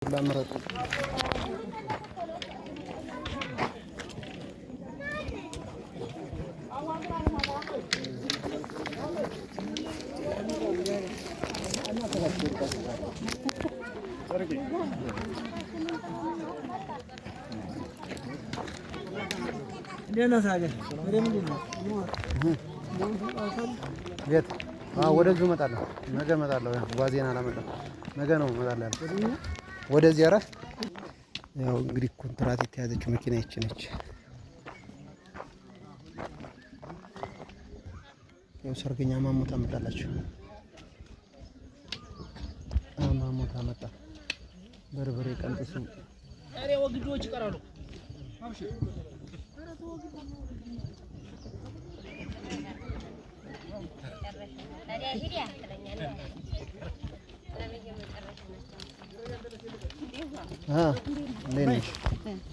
ላምረጥ ደህና ሳገ ቤት ወደዚህ እመጣለሁ። ነገ እመጣለሁ። ዋዜና አላመጣም። ነገ ነው እመጣለሁ ያልኩት። ወደዚህ ኧረ ያው እንግዲህ ኮንትራት የተያዘችው መኪና ይቺ ነች። ያው ሰርገኛ ማሞታ መጣላችሁ። ማሞታ መጣ። በርበሬ ቀንጥሱ። ኧረ ወግጆች ይቀራሉ። አብሽ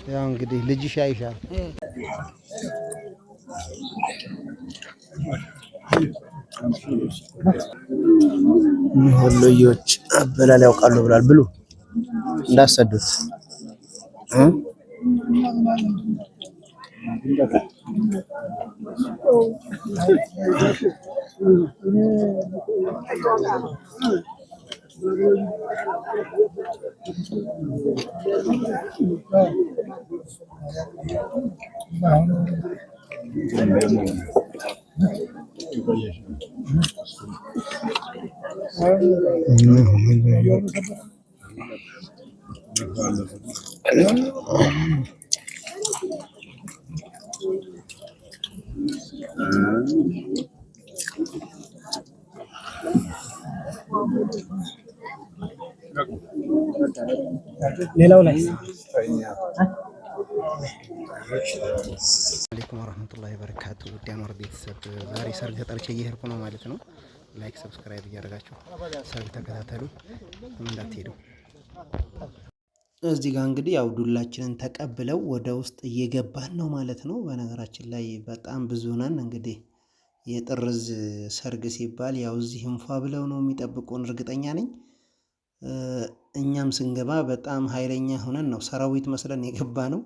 ያው እንግዲህ ልጅሽ ያይሻል። ወሎዮች አበላል ያውቃሉ ብሏል። ብሉ እንዳሰዱት ሌላው ላይ አለይኩም ወራህመቱላሂ ወበረካቱ። ዲያኖር ቤተሰብ ዛሬ ሰርግ ጠርቼ እየሄድኩ ነው ማለት ነው። ላይክ ሰብስክራይብ እያደረጋችሁ ሰርግ ተከታተሉ፣ እንዳትሄዱ። እዚህ ጋር እንግዲህ ያው ዱላችንን ተቀብለው ወደ ውስጥ እየገባን ነው ማለት ነው። በነገራችን ላይ በጣም ብዙ ነን። እንግዲህ የጥርዝ ሰርግ ሲባል ያው እዚህ እንፏ ብለው ነው የሚጠብቁን እርግጠኛ ነኝ። እኛም ስንገባ በጣም ኃይለኛ ሆነን ነው ሰራዊት መስለን የገባ ነው።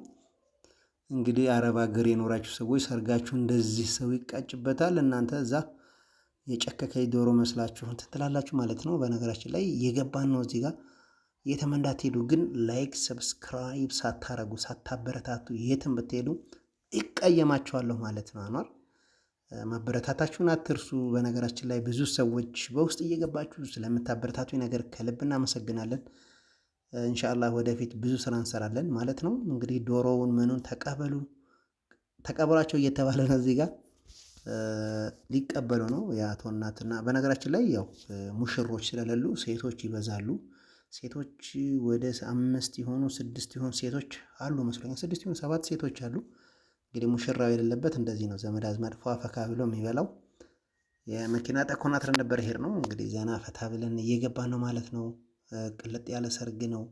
እንግዲህ አረብ ሀገር የኖራችሁ ሰዎች ሰርጋችሁ እንደዚህ ሰው ይቃጭበታል፣ እናንተ እዛ የጨከከኝ ዶሮ መስላችሁ ትላላችሁ ማለት ነው። በነገራችን ላይ የገባን ነው። እዚህ ጋር የትም እንዳትሄዱ ግን ላይክ ሰብስክራይብ ሳታረጉ ሳታበረታቱ የትም ብትሄዱ ይቀየማችኋለሁ ማለት ነው። አኗር ማበረታታችሁን አትርሱ። በነገራችን ላይ ብዙ ሰዎች በውስጥ እየገባችሁ ስለምታበረታቱ ነገር ከልብ እናመሰግናለን። ኢንሻአላህ ወደፊት ብዙ ስራ እንሰራለን ማለት ነው። እንግዲህ ዶሮውን ምኑን ተቀበሏቸው እየተባለ ነው። እዚህ ጋር ሊቀበሉ ነው የአቶ እናትና። በነገራችን ላይ ያው ሙሽሮች ስለሌሉ ሴቶች ይበዛሉ። ሴቶች ወደ 5 ይሆኑ 6 ይሆኑ ሴቶች አሉ መስሎኛል። 6 ይሆኑ 7 ሴቶች አሉ። እንግዲህ ሙሽራው የሌለበት እንደዚህ ነው። ዘመድ አዝማድ ፏፈካ ብሎ የሚበላው የመኪና ጠኮናትረን ነበር ሄድ ነው። እንግዲህ ዘና ፈታ ብለን እየገባን ነው ማለት ነው። ቅልጥ ያለ ሰርግ ነው።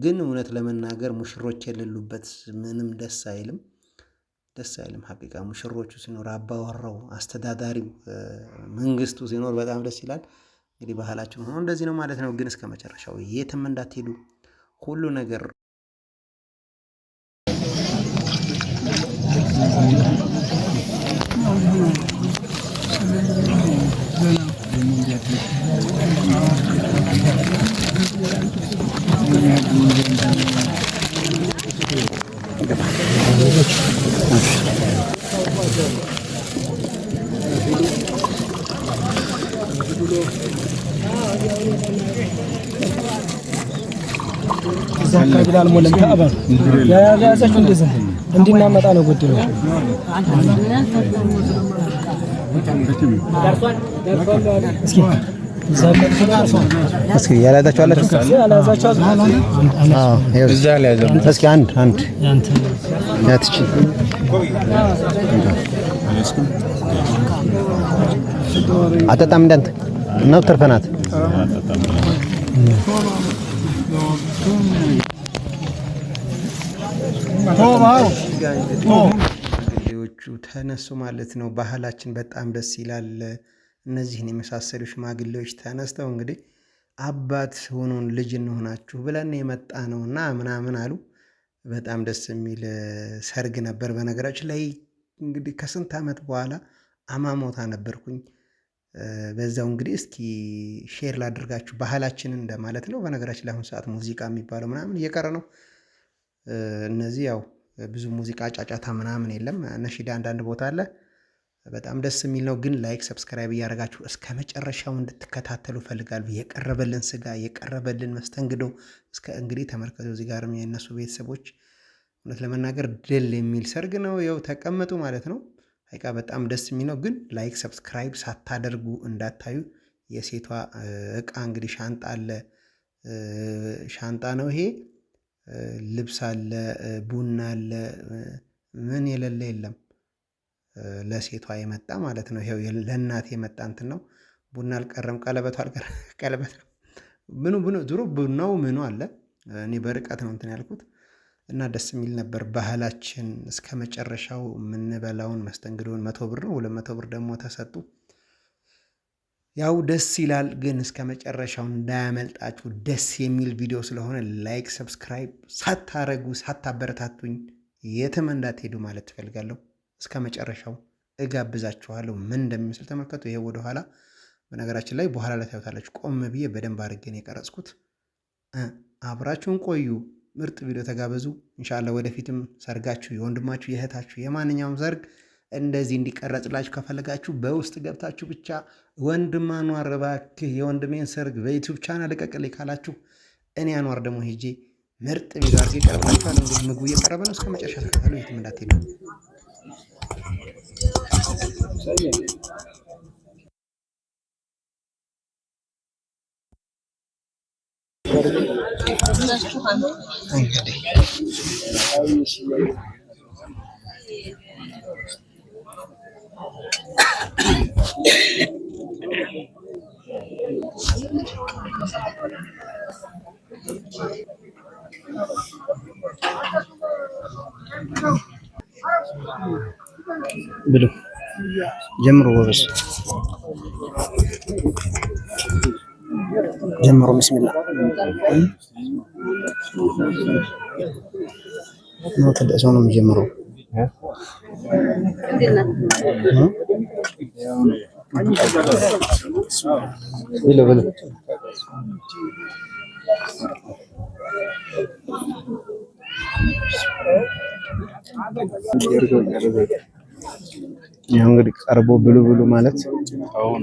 ግን እውነት ለመናገር ሙሽሮች የሌሉበት ምንም ደስ አይልም። ሀቂቃ ሙሽሮቹ ሲኖር አባወራው፣ አስተዳዳሪው፣ መንግስቱ ሲኖር በጣም ደስ ይላል። እንግዲህ ባህላችን ሆኖ እንደዚህ ነው ማለት ነው። ግን እስከ መጨረሻው የትም እንዳትሄዱ ሁሉ ነገር ዛካቢላል ሞለም ታባል ያያዛችሁ እንደዚህ እንዲናመጣ ነው ጉዳዩ። እስኪ ያላዛችሁ አላችሁ? እዛ ላይ ያዘው። እስኪ አንድ ያትቺ አጠጣም እንዳንተ ነው ተርፈናት ሽማግሌዎቹ ተነሱ ማለት ነው። ባህላችን በጣም ደስ ይላል። እነዚህን የመሳሰሉ ሽማግሌዎች ተነስተው እንግዲህ አባት ሆኖን ልጅ እንሆናችሁ ብለን የመጣ ነውና ምናምን አሉ። በጣም ደስ የሚል ሰርግ ነበር። በነገራችን ላይ እንግዲህ ከስንት ዓመት በኋላ አማሞታ ነበርኩኝ። በዛው እንግዲህ እስኪ ሼር ላድርጋችሁ ባህላችንን እንደማለት ነው። በነገራችን ላይ አሁን ሰዓት ሙዚቃ የሚባለው ምናምን እየቀረ ነው። እነዚህ ያው ብዙ ሙዚቃ ጫጫታ ምናምን የለም። ነሺዳ አንዳንድ ቦታ አለ። በጣም ደስ የሚል ነው። ግን ላይክ ሰብስክራይብ እያደረጋችሁ እስከ መጨረሻው እንድትከታተሉ ፈልጋለሁ። የቀረበልን ስጋ የቀረበልን መስተንግዶ እስከ እንግዲህ ተመልከቱ። እዚህ ጋርም የእነሱ ቤተሰቦች እውነት ለመናገር ድል የሚል ሰርግ ነው። ያው ተቀመጡ ማለት ነው። ሀቂቃ በጣም ደስ የሚል ነው። ግን ላይክ ሰብስክራይብ ሳታደርጉ እንዳታዩ። የሴቷ እቃ እንግዲህ ሻንጣ አለ። ሻንጣ ነው ይሄ። ልብስ አለ፣ ቡና አለ፣ ምን የሌለ የለም። ለሴቷ የመጣ ማለት ነው። ይሄው ለእናት የመጣ እንትን ነው። ቡና አልቀረም፣ ቀለበቱ አልቀረም። ቀለበት ነው ምኑ ዙሮ ቡናው ምኑ አለ። እኔ በርቀት ነው እንትን ያልኩት እና ደስ የሚል ነበር። ባህላችን እስከ መጨረሻው የምንበላውን መስተንግዶን 100 ብር ነው፣ 200 ብር ደግሞ ተሰጡ። ያው ደስ ይላል። ግን እስከ መጨረሻው እንዳያመልጣችሁ። ደስ የሚል ቪዲዮ ስለሆነ ላይክ ሰብስክራይብ ሳታረጉ ሳታበረታቱኝ የትም እንዳትሄዱ ማለት ትፈልጋለሁ። እስከ መጨረሻው እጋብዛችኋለሁ። ምን እንደሚመስል ተመልከቱ። ይሄ ወደኋላ በነገራችን ላይ በኋላ ላይ ታዩታላችሁ። ቆም ብዬ በደንብ አድርጌን የቀረጽኩት። አብራችሁን ቆዩ። ምርጥ ቪዲዮ ተጋበዙ። ኢንሻአላህ ወደፊትም ሰርጋችሁ የወንድማችሁ የእህታችሁ የማንኛውም ሰርግ እንደዚህ እንዲቀረጽላችሁ ከፈለጋችሁ በውስጥ ገብታችሁ ብቻ ወንድም አንዋር እባክህ የወንድሜን ሰርግ በዩቲዩብ ቻናል ልቀቅልኝ ካላችሁ እኔ አንዋር ደግሞ ሄጄ ምርጥ ቪዲዮ አድርጌ እቀርብላችኋለሁ። እንግዲህ ምግቡ እየቀረበ ነው። እስከ መጨረሻ ተከታተሉ። የትም እንዳትሄዱ። ብሉ ጀምሮ ወበስ ጀምሮ ቢስሚላ ነው ተደሰው ነው የሚጀምረው። ብሉ ብሉ ያው እንግዲህ ቀርቦ ብሉ ብሉ ማለት አሁን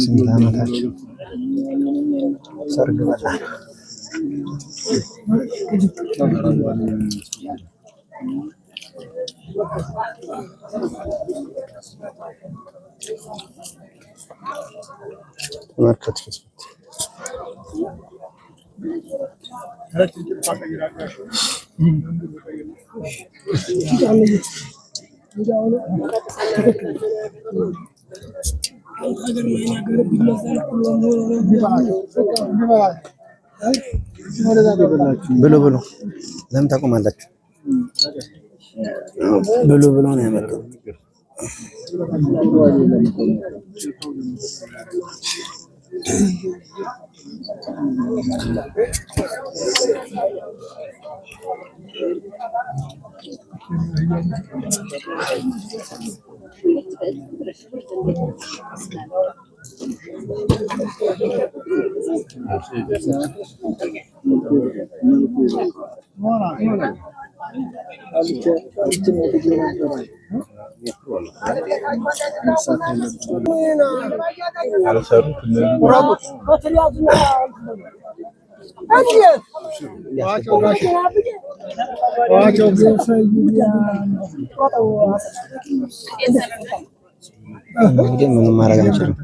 ስንት ዓመታችሁ ሰርግ በላ ተመልከቱት። ብሉ ብሉ ለምን ታቆማላችሁ? ብሉ ብሎ ነው ያመጣው። እንግዲህ ምንም ማድረግ አንችልም።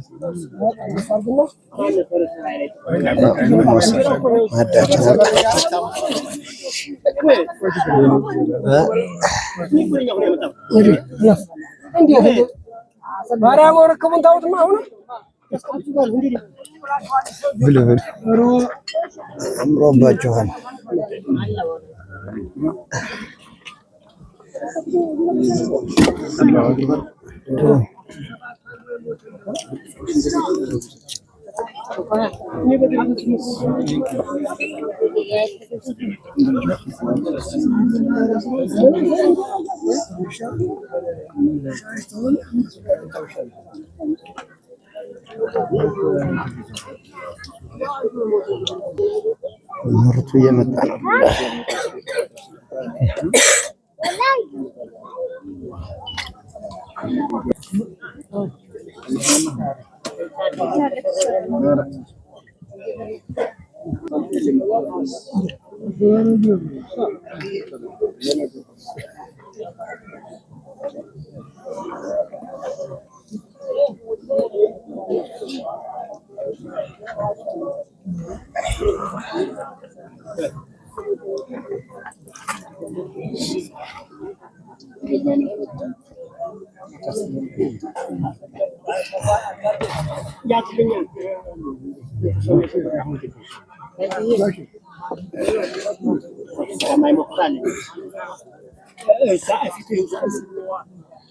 ማዳችን አምሮባችኋል። ምርቱ እየመጣ ነው።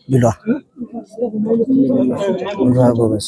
Bila gobeş.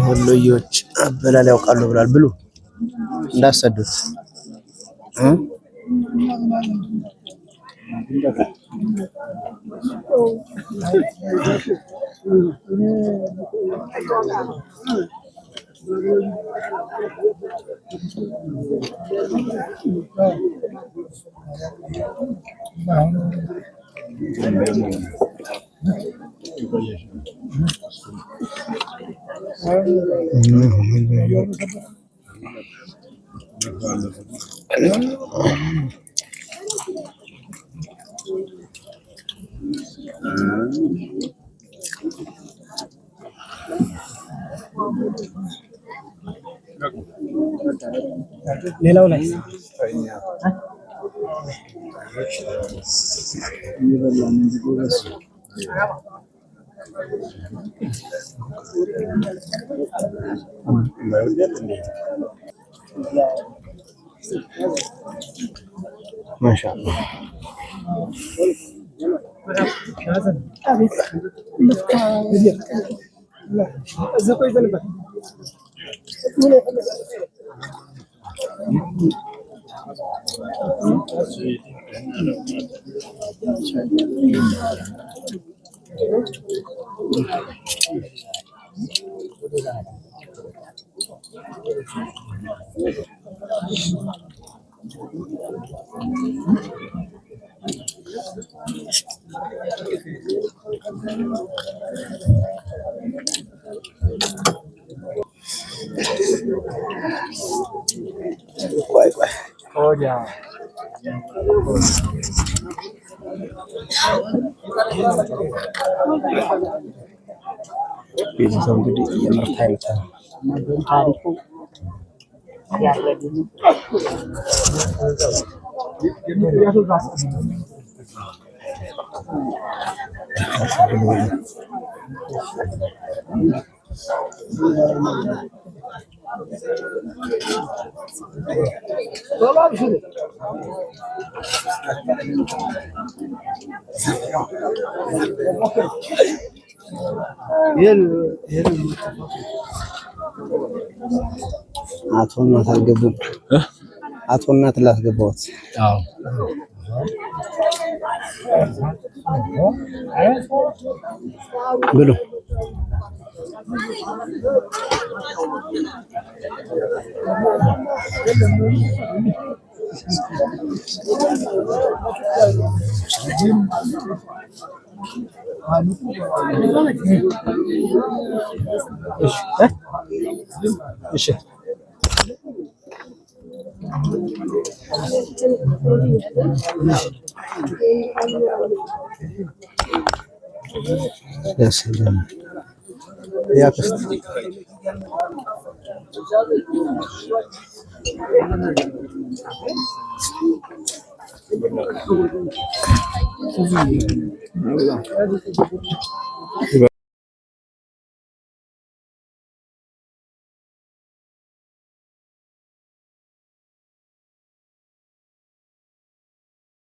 ወሎዮች አበላል ያውቃሉ ብሏል ብሉ እንዳሰዱት ሌላው ላይ ማሻአላህ ቆይ ወዲያ ቤተሰብ እንግዲህ የምርት አይነት ታሪኩ ያረጋግጥ አቶ እናት አልገቡም። አቶ እናት ላስገባሁት። አዎ ብሉ እሺ ያክስት